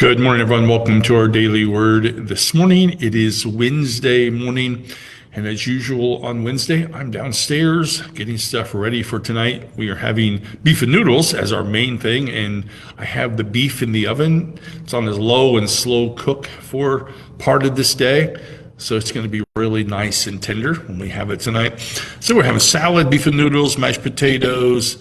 Good morning, everyone. Welcome to our daily word this morning. It is Wednesday morning, and as usual on Wednesday, I'm downstairs getting stuff ready for tonight. We are having beef and noodles as our main thing, and I have the beef in the oven. It's on a low and slow cook for part of this day, so it's going to be really nice and tender when we have it tonight. So we're having salad, beef and noodles, mashed potatoes,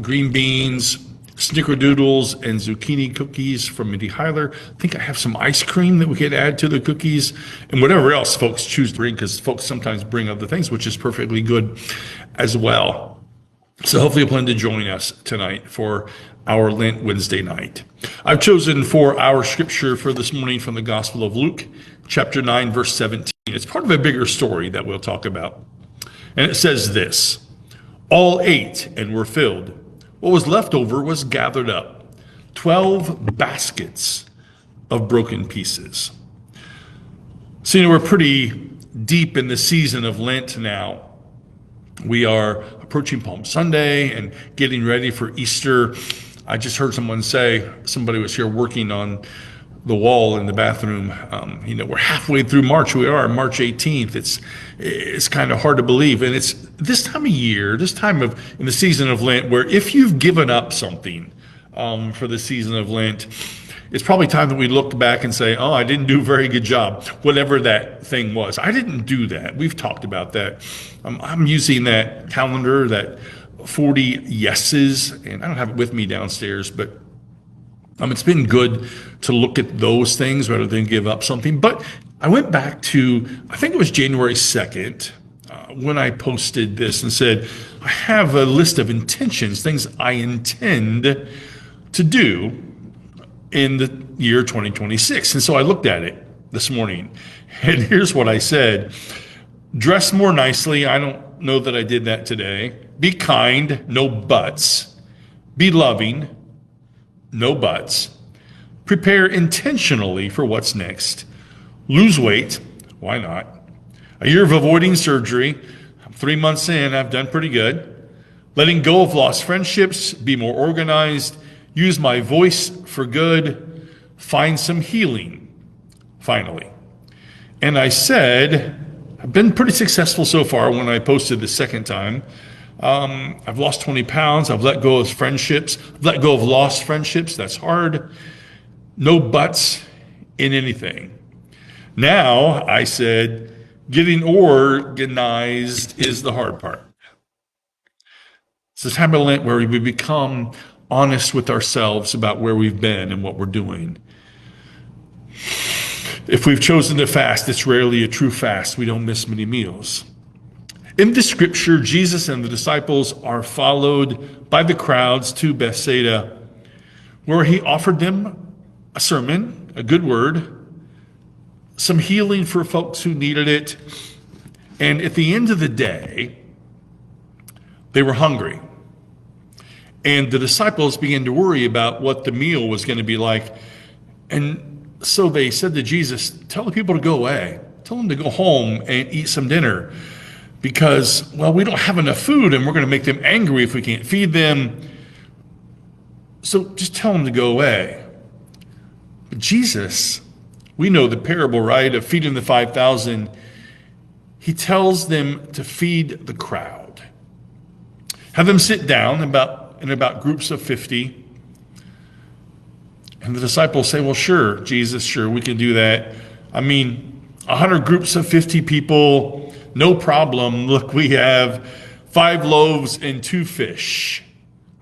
green beans, snickerdoodles, and zucchini cookies from Mindy Heiler. I think I have some ice cream that we could add to the cookies, and whatever else folks choose to bring, because folks sometimes bring other things, which is perfectly good as well. So hopefully you'll plan to join us tonight for our Lent Wednesday night. I've chosen for our scripture for this morning from the Gospel of Luke, chapter 9, verse 17. It's part of a bigger story that we'll talk about. And it says this: all ate and were filled. What was left over was gathered up, 12 baskets of broken pieces. So, we're pretty deep in the season of Lent now. We are approaching Palm Sunday and getting ready for Easter. I just heard someone say, somebody was here working on the wall in the bathroom. We're halfway through March. We are March 18th. It's kind of hard to believe. And it's this time of year, in the season of Lent, where if you've given up something for the season of Lent, it's probably time that we look back and say, oh, I didn't do a very good job, whatever that thing was. I didn't do that. We've talked about that. I'm using that calendar, that 40 yeses, and I don't have it with me downstairs, but it's been good to look at those things rather than give up something. But I went back to, I think it was January 2nd, when I posted this and said, I have a list of intentions, things I intend to do in the year 2026. And so I looked at it this morning, and here's what I said: dress more nicely. I don't know that I did that today. Be kind, no buts. Be loving, no buts. Prepare intentionally for what's next. Lose weight, why not? A year of avoiding surgery. I'm 3 months in, I've done pretty good. Letting go of lost friendships, be more organized, use my voice for good, find some healing, finally. And I said, I've been pretty successful so far when I posted the second time. I've lost 20 pounds. I've let go of friendships. I've let go of lost friendships. That's hard. No buts in anything. Now, I said, getting organized is the hard part. It's the time of Lent where we become honest with ourselves about where we've been and what we're doing. If we've chosen to fast, it's rarely a true fast. We don't miss many meals. In the scripture, Jesus and the disciples are followed by the crowds to Bethsaida, where he offered them a sermon, a good word, some healing for folks who needed it. And at the end of the day, they were hungry. And the disciples began to worry about what the meal was going to be like. And so they said to Jesus, tell the people to go away. Tell them to go home and eat some dinner. Because, we don't have enough food and we're going to make them angry if we can't feed them. So just tell them to go away. But Jesus, we know the parable, right, of feeding the 5,000. He tells them to feed the crowd. Have them sit down in about groups of 50. And the disciples say, well, sure, Jesus, sure, we can do that. 100 groups of 50 people, no problem. Look, we have 5 loaves and 2 fish.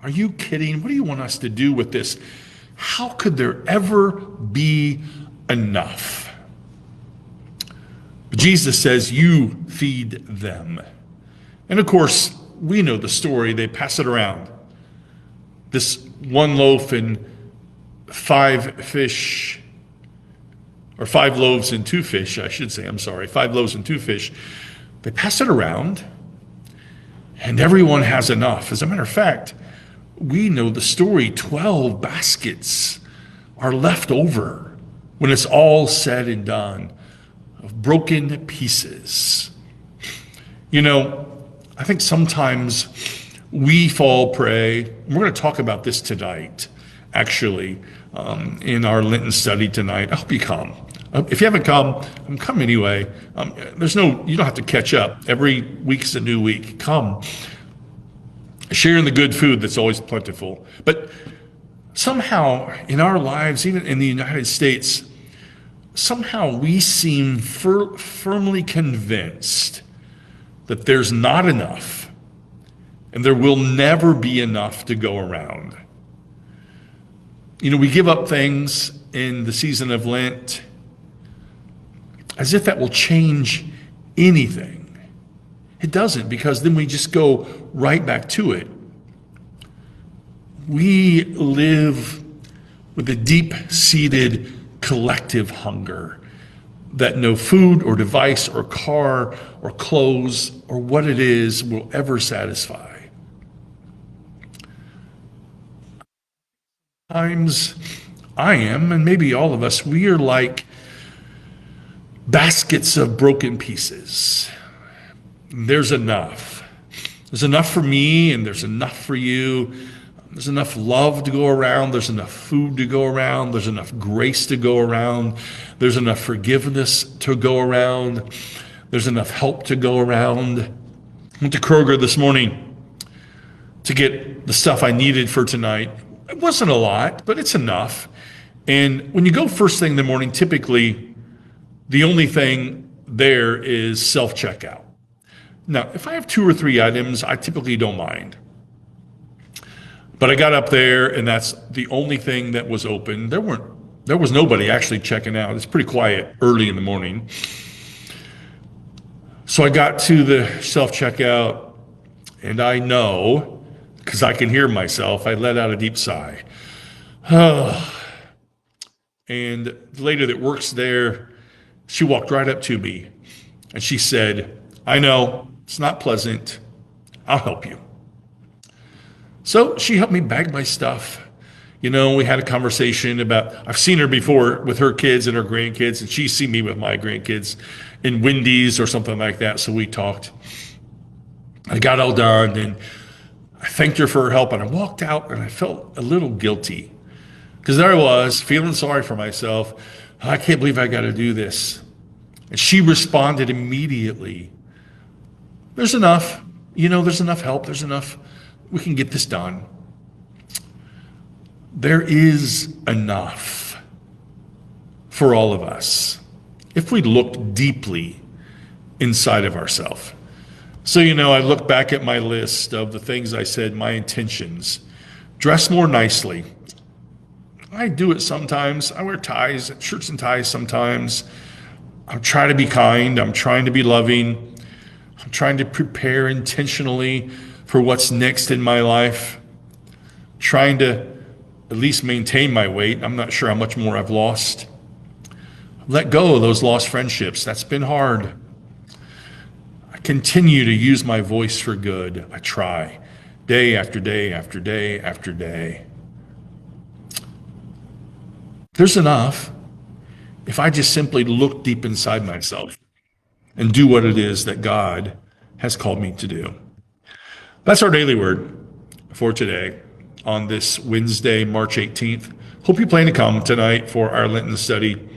Are you kidding? What do you want us to do with this? How could there ever be enough? But Jesus says, you feed them. And of course, we know the story. They pass it around. This 1 loaf and 5 fish, or 5 loaves and 2 fish, I should say, 5 loaves and 2 fish. They pass it around, and everyone has enough. As a matter of fact, we know the story. 12 baskets are left over when it's all said and done, of broken pieces. I think sometimes we fall prey, and we're going to talk about this tonight, actually, in our Lenten study tonight. I hope you come. If you haven't come, come anyway. You don't have to catch up. Every week's a new week. Come. Sharing the good food that's always plentiful. But somehow in our lives, even in the United States, somehow we seem firmly convinced that there's not enough and there will never be enough to go around. We give up things in the season of Lent as if that will change anything. It doesn't, because then we just go right back to it. We live with a deep-seated collective hunger that no food or device or car or clothes or what it is will ever satisfy. Sometimes I am, and maybe all of us, we are like baskets of broken pieces. There's enough. There's enough for me, and there's enough for you. There's enough love to go around. There's enough food to go around. There's enough grace to go around. There's enough forgiveness to go around. There's enough help to go around. I went to Kroger this morning to get the stuff I needed for tonight. It wasn't a lot, but it's enough. And when you go first thing in the morning, typically the only thing there is self-checkout. Now, if I have 2 or 3 items, I typically don't mind. But I got up there, and that's the only thing that was open. There was nobody actually checking out. It's pretty quiet early in the morning. So I got to the self-checkout, and I know, because I can hear myself, I let out a deep sigh. And the lady that works there, she walked right up to me, and she said, "I know, it's not pleasant. I'll help you." So she helped me bag my stuff. We had a conversation about, I've seen her before with her kids and her grandkids, and she's seen me with my grandkids in Wendy's or something like that. So we talked. I got all done, and I thanked her for her help, and I walked out, and I felt a little guilty because there I was feeling sorry for myself. I can't believe I got to do this. And she responded immediately. There's enough, there's enough help. There's enough. We can get this done. There is enough for all of us if we look deeply inside of ourselves. So, I look back at my list of the things I said, my intentions. Dress more nicely. I do it sometimes. I wear ties, shirts and ties sometimes. I'm trying to be kind. I'm trying to be loving. I'm trying to prepare intentionally for what's next in my life. Trying to at least maintain my weight. I'm not sure how much more I've lost. Let go of those lost friendships. That's been hard. I continue to use my voice for good. I try, day after day after day after day. There's enough if I just simply look deep inside myself and do what it is that God has called me to do. That's our daily word for today on this Wednesday, March 18th. Hope you plan to come tonight for our Lenten study.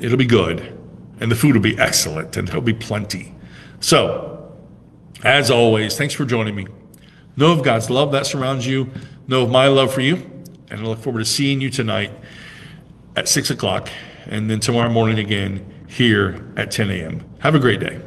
It'll be good, and the food will be excellent, and there'll be plenty. So, as always, thanks for joining me. Know of God's love that surrounds you. Know of my love for you, and I look forward to seeing you tonight at 6 o'clock, and then tomorrow morning again here at 10 a.m. Have a great day.